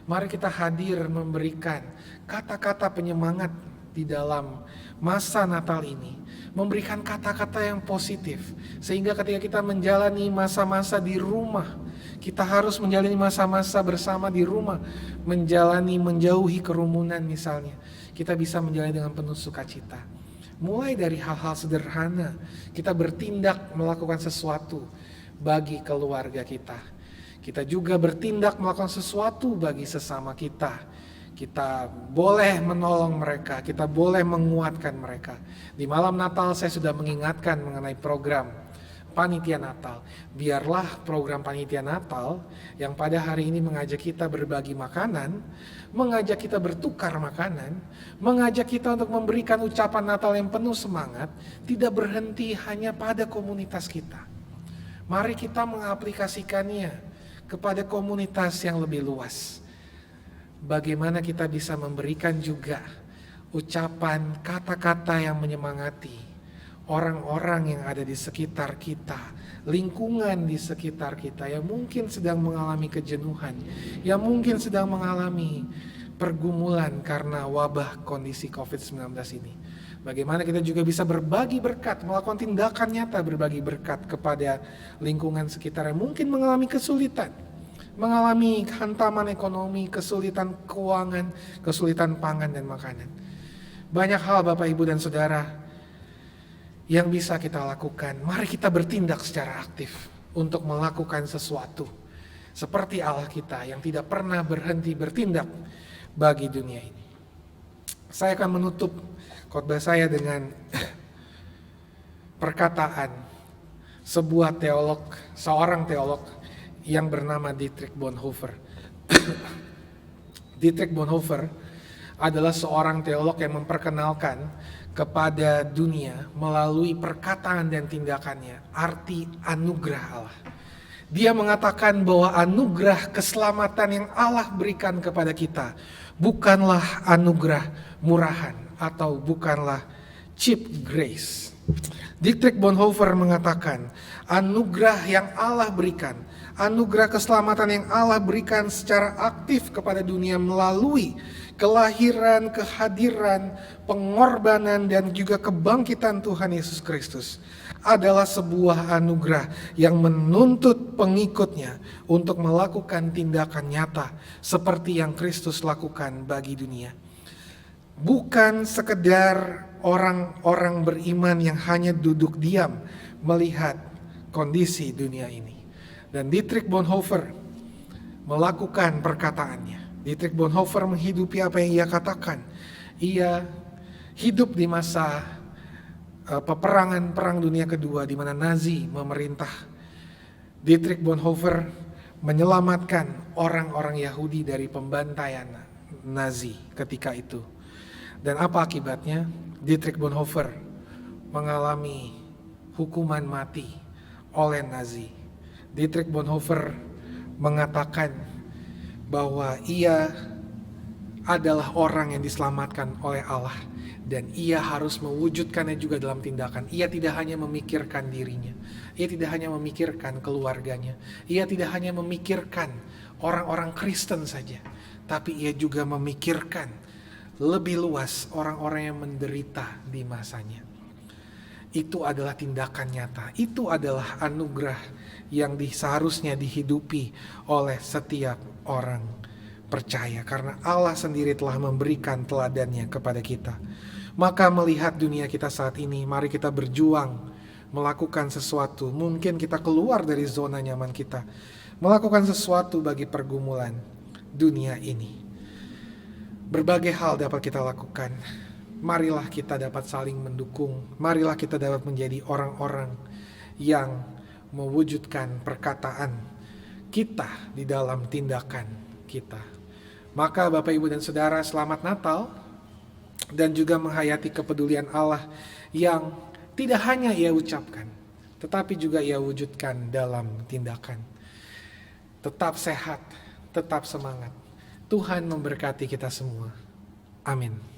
Mari kita hadir memberikan kata-kata penyemangat di dalam masa Natal ini. memberikan kata-kata yang positif. Sehingga ketika kita menjalani masa-masa di rumah, kita harus menjalani masa-masa bersama di rumah, menjauhi kerumunan misalnya. Kita bisa menjalani dengan penuh sukacita. Mulai dari hal-hal sederhana, kita bertindak melakukan sesuatu bagi keluarga kita. Kita juga bertindak melakukan sesuatu bagi sesama kita. Kita boleh menolong mereka, kita boleh menguatkan mereka. Di malam Natal saya sudah mengingatkan mengenai program Panitia Natal. Biarlah program Panitia Natal yang pada hari ini mengajak kita berbagi makanan, mengajak kita bertukar makanan, mengajak kita untuk memberikan ucapan Natal yang penuh semangat, tidak berhenti hanya pada komunitas kita. Mari kita mengaplikasikannya kepada komunitas yang lebih luas. Bagaimana kita bisa memberikan juga ucapan kata-kata yang menyemangati orang-orang yang ada di sekitar kita, lingkungan di sekitar kita yang mungkin sedang mengalami kejenuhan, yang mungkin sedang mengalami pergumulan karena wabah kondisi COVID-19 ini. Bagaimana kita juga bisa berbagi berkat, melakukan tindakan nyata berbagi berkat kepada lingkungan sekitar yang mungkin mengalami kesulitan, mengalami hantaman ekonomi, kesulitan keuangan, kesulitan pangan dan makanan. Banyak hal Bapak Ibu dan Saudara yang bisa kita lakukan. Mari kita bertindak secara aktif untuk melakukan sesuatu seperti Allah kita yang tidak pernah berhenti bertindak bagi dunia ini. Saya akan menutup khotbah saya dengan perkataan seorang teolog yang bernama Dietrich Bonhoeffer. Dietrich Bonhoeffer adalah seorang teolog yang memperkenalkan kepada dunia melalui perkataan dan tindakannya arti anugerah Allah. Dia mengatakan bahwa anugerah keselamatan yang Allah berikan kepada kita bukanlah anugerah murahan atau bukanlah cheap grace. Dietrich Bonhoeffer mengatakan anugerah yang Allah berikan, anugerah keselamatan yang Allah berikan secara aktif kepada dunia melalui kelahiran, kehadiran, pengorbanan dan juga kebangkitan Tuhan Yesus Kristus adalah sebuah anugerah yang menuntut pengikutnya untuk melakukan tindakan nyata seperti yang Kristus lakukan bagi dunia. Bukan sekedar orang-orang beriman yang hanya duduk diam melihat kondisi dunia ini. Dan Dietrich Bonhoeffer melakukan perkataannya. Dietrich Bonhoeffer menghidupi apa yang ia katakan. Ia hidup di masa peperangan Perang Dunia Kedua di mana Nazi memerintah. Dietrich Bonhoeffer menyelamatkan orang-orang Yahudi dari pembantaian Nazi ketika itu. Dan apa akibatnya? Dietrich Bonhoeffer mengalami hukuman mati oleh Nazi. Dietrich Bonhoeffer mengatakan bahwa ia adalah orang yang diselamatkan oleh Allah dan ia harus mewujudkannya juga dalam tindakan. Ia tidak hanya memikirkan dirinya, ia tidak hanya memikirkan keluarganya, ia tidak hanya memikirkan orang-orang Kristen saja, tapi ia juga memikirkan lebih luas orang-orang yang menderita di masanya. Itu adalah tindakan nyata, itu adalah anugerah yang seharusnya dihidupi oleh setiap orang percaya, karena Allah sendiri telah memberikan teladannya kepada kita. Maka melihat dunia kita saat ini, mari kita berjuang melakukan sesuatu. Mungkin kita keluar dari zona nyaman kita, melakukan sesuatu bagi pergumulan dunia ini. Berbagai hal dapat kita lakukan. Marilah kita dapat saling mendukung. Marilah kita dapat menjadi orang-orang yang mewujudkan perkataan kita di dalam tindakan kita. Maka Bapak, Ibu, dan Saudara, selamat Natal. Dan juga menghayati kepedulian Allah yang tidak hanya ia ucapkan, tetapi juga ia wujudkan dalam tindakan. Tetap sehat, tetap semangat. Tuhan memberkati kita semua. Amin.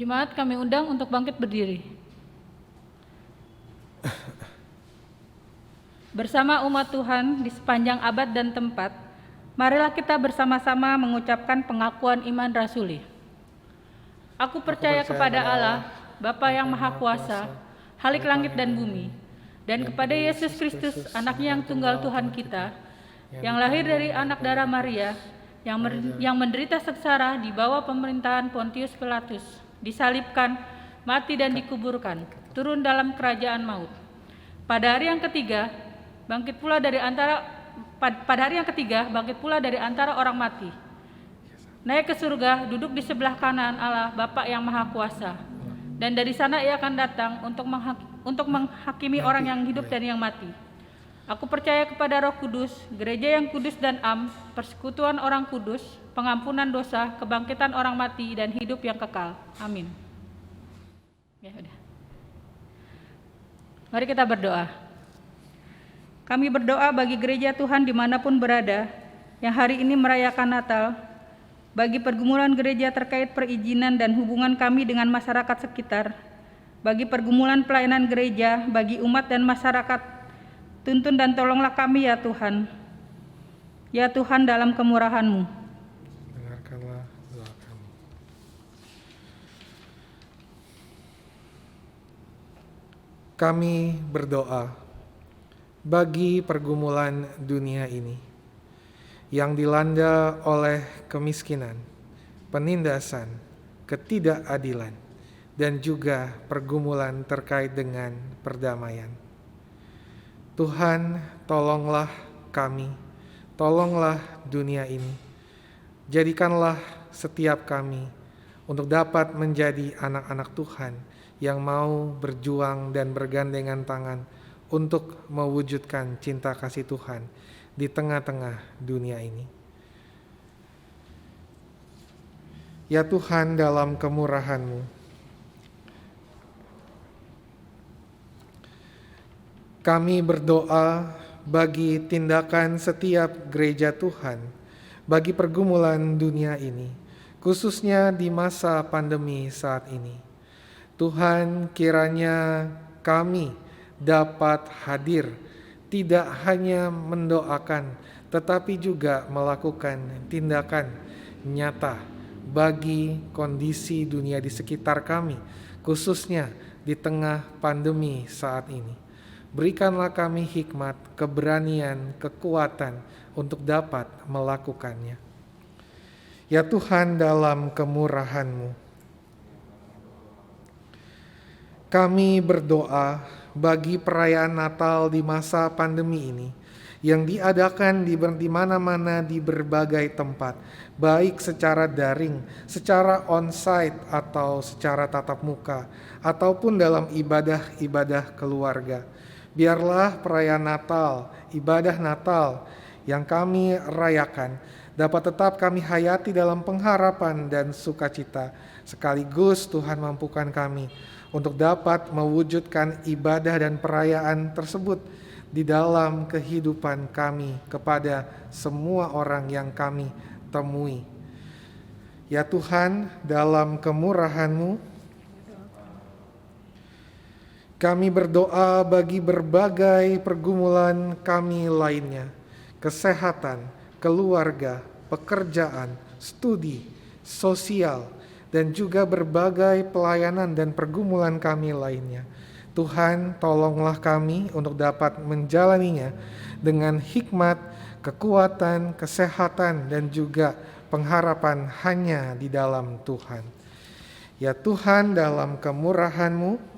Jemaat kami undang untuk bangkit berdiri. Bersama umat Tuhan di sepanjang abad dan tempat, marilah kita bersama-sama mengucapkan pengakuan iman rasuli. Aku percaya kepada Allah, Bapa yang Maha Kuasa, Halik langit dan bumi, dan kepada Yesus Kristus, anaknya yang tunggal Tuhan kita, yang lahir dari anak darah Maria, yang menderita sengsara di bawah pemerintahan Pontius Pilatus, disalibkan, mati dan dikuburkan, turun dalam kerajaan maut. Pada hari yang ketiga, bangkit pula dari antara orang mati. Naik ke surga, duduk di sebelah kanan Allah, Bapa yang Maha Kuasa. Dan dari sana ia akan datang untuk menghakimi orang yang hidup dan yang mati. Aku percaya kepada Roh Kudus, gereja yang kudus dan am, persekutuan orang kudus, pengampunan dosa, kebangkitan orang mati, dan hidup yang kekal. Amin. Ya udah. Mari kita berdoa. Kami berdoa bagi gereja Tuhan dimanapun berada, yang hari ini merayakan Natal, bagi pergumulan gereja terkait perizinan dan hubungan kami dengan masyarakat sekitar, bagi pergumulan pelayanan gereja, bagi umat dan masyarakat. Tuntun dan tolonglah kami ya Tuhan. Ya Tuhan, dalam kemurahan-Mu. Dengarkanlah doa kami. Kami berdoa bagi pergumulan dunia ini yang dilanda oleh kemiskinan, penindasan, ketidakadilan, dan juga pergumulan terkait dengan perdamaian. Tuhan, tolonglah kami, tolonglah dunia ini. Jadikanlah setiap kami untuk dapat menjadi anak-anak Tuhan yang mau berjuang dan bergandengan tangan untuk mewujudkan cinta kasih Tuhan di tengah-tengah dunia ini. Ya Tuhan, dalam kemurahan-Mu, kami berdoa bagi tindakan setiap gereja Tuhan, bagi pergumulan dunia ini, khususnya di masa pandemi saat ini. Tuhan, kiranya kami dapat hadir, tidak hanya mendoakan, tetapi juga melakukan tindakan nyata bagi kondisi dunia di sekitar kami, khususnya di tengah pandemi saat ini. Berikanlah kami hikmat, keberanian, kekuatan untuk dapat melakukannya. Ya Tuhan, dalam kemurahan-Mu, kami berdoa bagi perayaan Natal di masa pandemi ini yang diadakan di mana-mana di berbagai tempat, baik secara daring, secara onsite atau secara tatap muka, ataupun dalam ibadah-ibadah keluarga. Biarlah perayaan Natal, ibadah Natal yang kami rayakan dapat tetap kami hayati dalam pengharapan dan sukacita. Sekaligus Tuhan mampukan kami untuk dapat mewujudkan ibadah dan perayaan tersebut di dalam kehidupan kami kepada semua orang yang kami temui. Ya Tuhan, dalam kemurahan-Mu, kami berdoa bagi berbagai pergumulan kami lainnya, kesehatan, keluarga, pekerjaan, studi, sosial, dan juga berbagai pelayanan dan pergumulan kami lainnya. Tuhan, tolonglah kami untuk dapat menjalaninya dengan hikmat, kekuatan, kesehatan, dan juga pengharapan hanya di dalam Tuhan. Ya Tuhan, dalam kemurahan-Mu,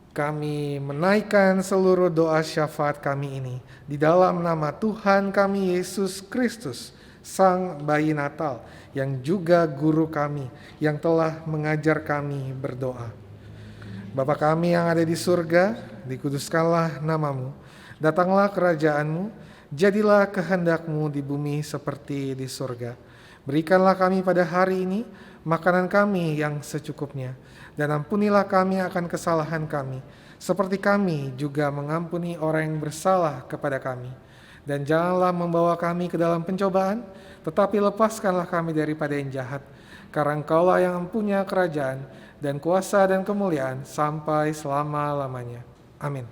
kami menaikkan seluruh doa syafaat kami ini di dalam nama Tuhan kami Yesus Kristus, Sang Bayi Natal, yang juga guru kami, yang telah mengajar kami berdoa. Bapa kami yang ada di surga, dikuduskanlah nama-Mu, datanglah kerajaan-Mu, jadilah kehendak-Mu di bumi seperti di surga. Berikanlah kami pada hari ini makanan kami yang secukupnya, dan ampunilah kami akan kesalahan kami, seperti kami juga mengampuni orang yang bersalah kepada kami. Dan janganlah membawa kami ke dalam pencobaan, tetapi lepaskanlah kami daripada yang jahat. karena Engkaulah yang punya kerajaan dan kuasa dan kemuliaan sampai selama-lamanya. Amin.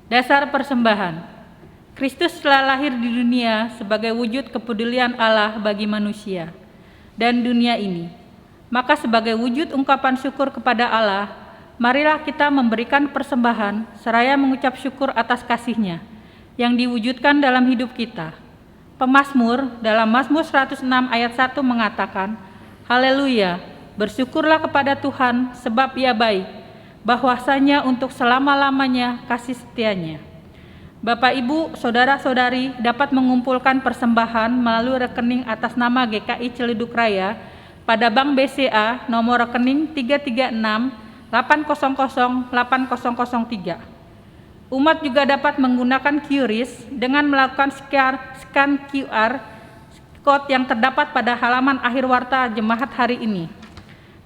Dasar persembahan. Kristus telah lahir di dunia sebagai wujud kepedulian Allah bagi manusia dan dunia ini. Maka sebagai wujud ungkapan syukur kepada Allah, marilah kita memberikan persembahan seraya mengucap syukur atas kasih-Nya yang diwujudkan dalam hidup kita. Pemazmur dalam Mazmur 106 ayat 1 mengatakan, Haleluya, bersyukurlah kepada Tuhan sebab Ia baik, bahwasanya untuk selama-lamanya kasih setia-Nya. Bapak, Ibu, Saudara-saudari dapat mengumpulkan persembahan melalui rekening atas nama GKI Ciledug Raya pada Bank BCA nomor rekening 336 800 8003. Umat juga dapat menggunakan QRIS dengan melakukan scan QR code yang terdapat pada halaman akhir warta jemaat hari ini.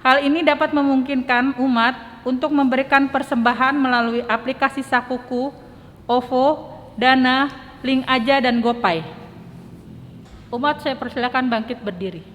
Hal ini dapat memungkinkan umat untuk memberikan persembahan melalui aplikasi Sakuku, OVO, Dana, Link Aja, dan GoPay. Umat, saya persilakan bangkit berdiri.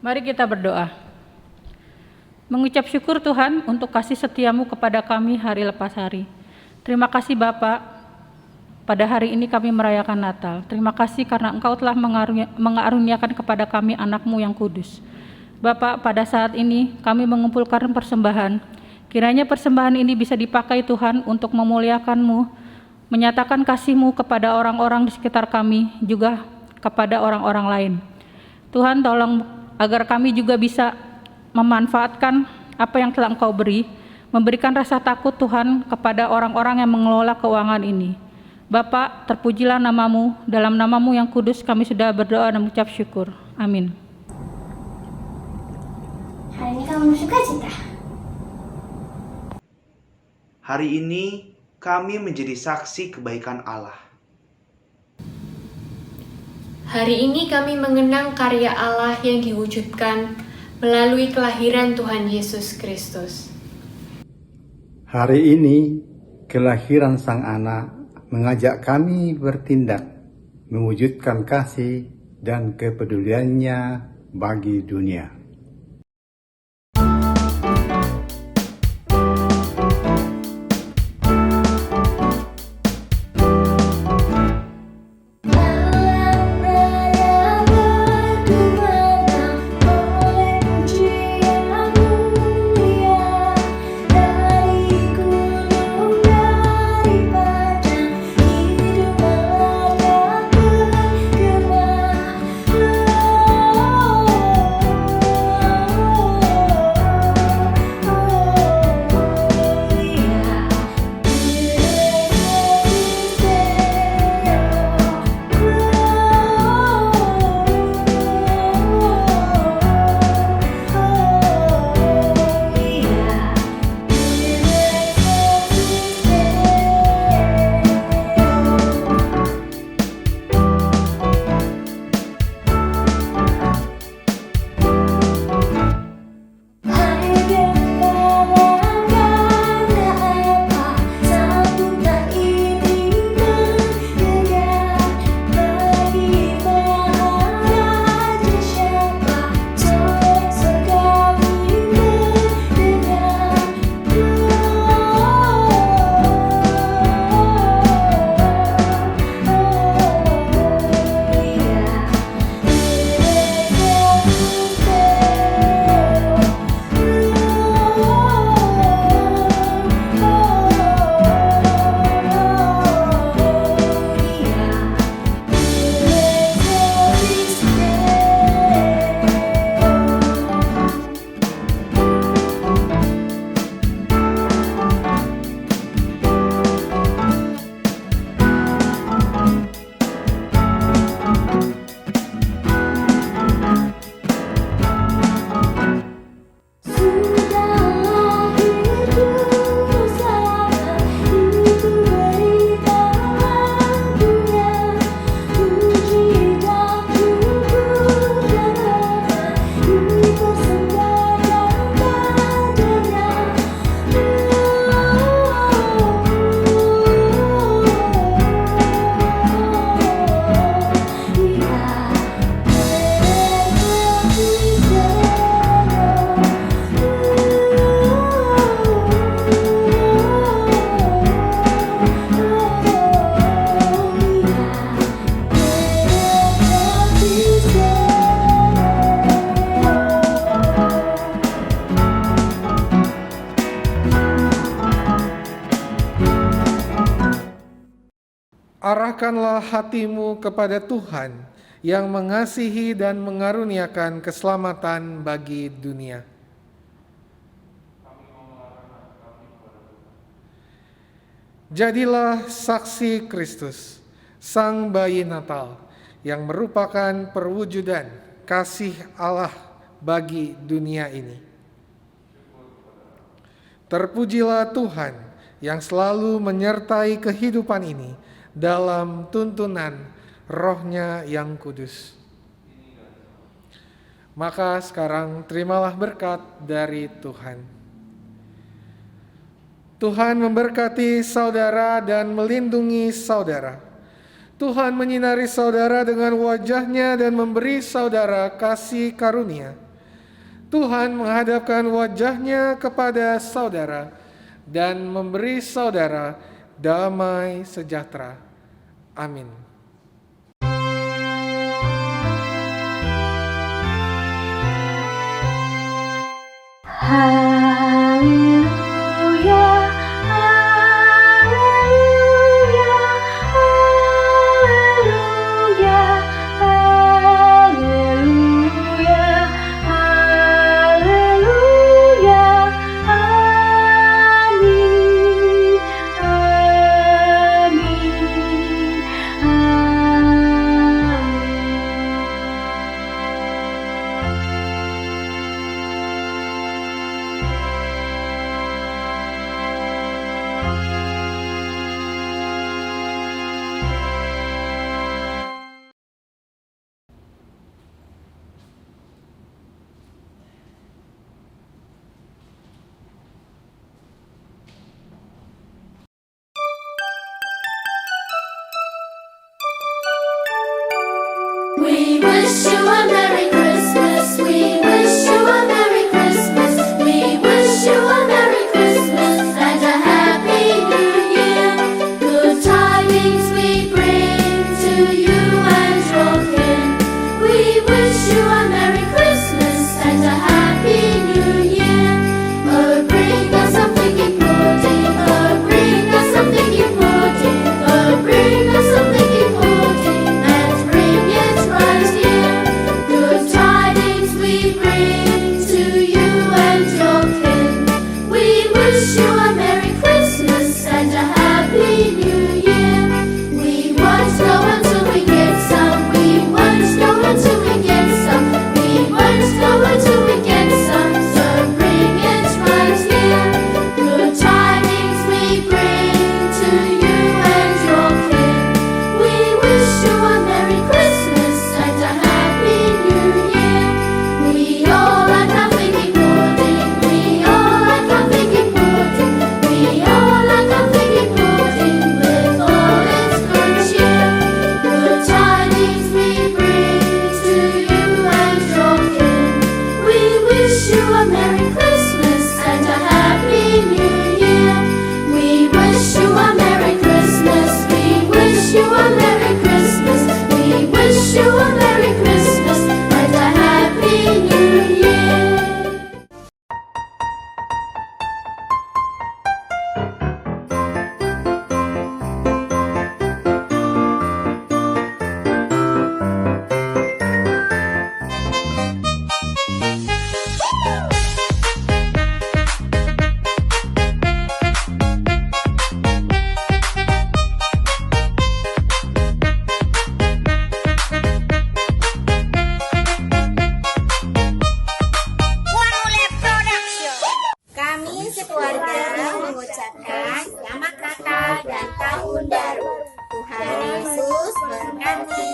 Mari kita berdoa. Mengucap syukur Tuhan untuk kasih setiamu kepada kami hari lepas hari. Terima kasih Bapak, pada hari ini kami merayakan Natal. Terima kasih karena Engkau telah mengaruniakan kepada kami anak-Mu yang kudus. Bapak, pada saat ini kami mengumpulkan persembahan. Kiranya persembahan ini bisa dipakai Tuhan untuk memuliakan-Mu, menyatakan kasih-Mu kepada orang-orang di sekitar kami, juga kepada orang-orang lain. Tuhan, tolong agar kami juga bisa memanfaatkan apa yang telah Engkau beri, memberikan rasa takut Tuhan kepada orang-orang yang mengelola keuangan ini. Bapak, terpujilah nama-Mu, dalam nama-Mu yang kudus kami sudah berdoa dan mengucap syukur. Amin. Hari ini kamu sukacita. Hari ini kami menjadi saksi kebaikan Allah. Hari ini kami mengenang karya Allah yang diwujudkan melalui kelahiran Tuhan Yesus Kristus. Hari ini, kelahiran Sang Anak mengajak kami bertindak, mewujudkan kasih dan kepeduliannya bagi dunia. arahkanlah hatimu kepada Tuhan yang mengasihi dan mengaruniakan keselamatan bagi dunia. Jadilah saksi Kristus, Sang Bayi Natal, yang merupakan perwujudan kasih Allah bagi dunia ini. Terpujilah Tuhan yang selalu menyertai kehidupan ini dalam tuntunan Roh-Nya yang kudus. Maka sekarang terimalah berkat dari Tuhan. Tuhan memberkati saudara dan melindungi saudara. Tuhan menyinari saudara dengan wajah-Nya dan memberi saudara kasih karunia. Tuhan menghadapkan wajah-Nya kepada saudara dan memberi saudara damai sejahtera. Amin. Haleluya, haleluya, haleluya, haleluya, haleluya, amin, amin, amin. We wish you a Merry Christmas. We wish you a Merry Christmas. We wish you a Merry Christmas and a Happy New Year. Good tidings we bring to you and your kin. We wish you a Merry Christmas and a Happy New Year. Oh, bring us something important. Oh, bring us something important. Oh, bring us something important and bring it right here. Good tidings we bring to you and your kin. We wish you a Merry Christmas and a Happy New Year. We won't go until we get some. We won't go until we get some. We won't go until we get some. So bring it right here. Good tidings we bring to you and your kin. We wish you a Merry Christmas and a Happy New Year. We all are nothing important. We all are nothing important. We all are nothing important with all its good cheer. Good tidings we bring to you and your kin. We wish you a Merry Christmas and a Happy New Year. We wish you a Merry Christmas. We wish you a Merry Christmas. We wish you a Merry Christmas and a Happy New Year. Kami sekeluarga mengucapkan selamat Natal dan Tahun Baru. Tuhan Yesus memberkati.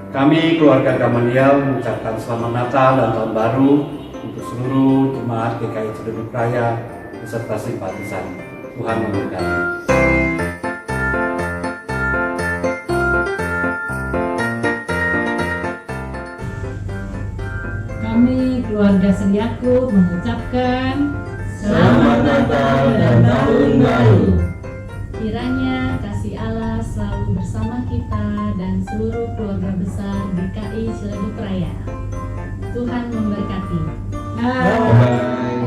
Kami keluarga Gamaliel mengucapkan selamat Natal dan Tahun Baru untuk seluruh jemaat GKI Ciledug Raya beserta simpatisan. Tuhan memberkati. Kami keluarga Sediakub mengucapkan Selamat Natal dan Tahun Baru. kiranya kasih Allah selalu bersama kita dan seluruh keluarga besar GKI Ciledug Raya. Tuhan memberkati. Bye.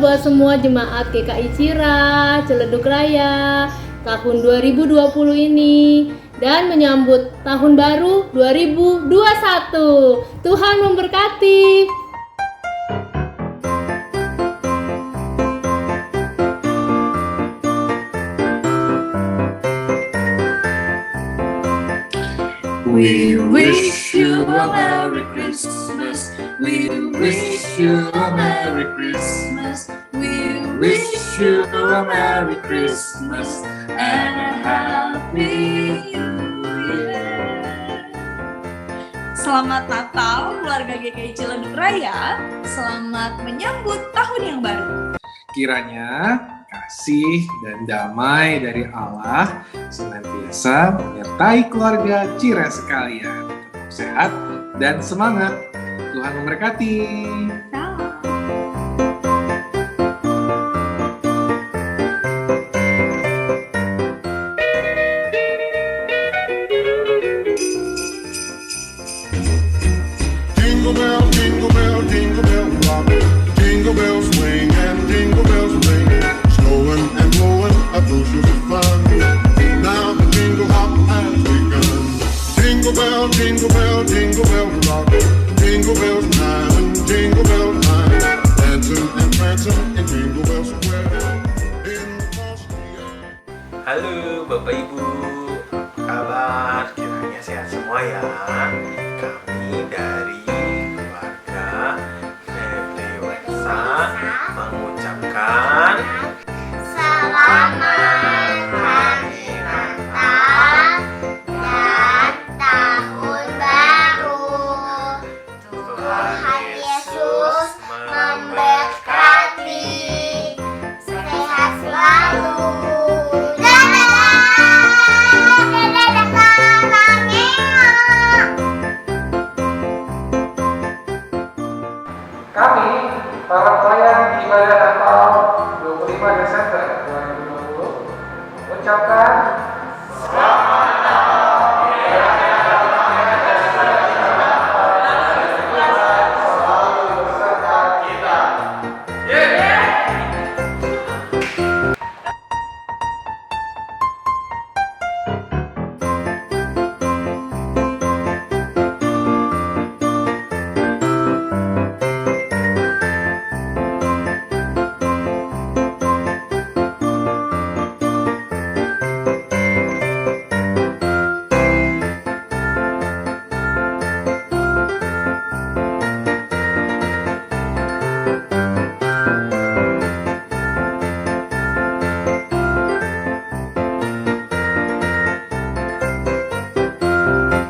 buat semua jemaat GKI Cira, Ciledug Raya tahun 2020 ini dan menyambut tahun baru 2021. Tuhan memberkati. We wish you a Merry Christmas. We wish you a Merry Christmas. We wish you a Merry Christmas and a Happy New Year. Selamat Natal keluarga GKI Ciledug Raya. Selamat menyambut tahun yang baru. Kiranya kasih dan damai dari Allah senantiasa menyertai keluarga Cira sekalian. Tetap sehat dan semangat. Tuhan memberkati. Jingle bell, jingle bell, jingle bell rock. Jingle bells swing and jingle bells ring. Snowing and blowing a bushel of fun. Now the jingle hop has begun. Jingle bell, jingle bell, jingle bell rock. Jingle bells time, dancing and prancing in Jingle Bell Square. In the frosty air. Halo Bapak Ibu, apa kabar? Kiranya sehat semua ya. Kami dari keluarga Febri Wensa mengucapkan Selamat Hari Natal dan Tahun Baru. Tuhan Yesus memberkati. Sehat selalu. Kami, para pelayan ibadah Natal 25 Desember 2020, mengucapkan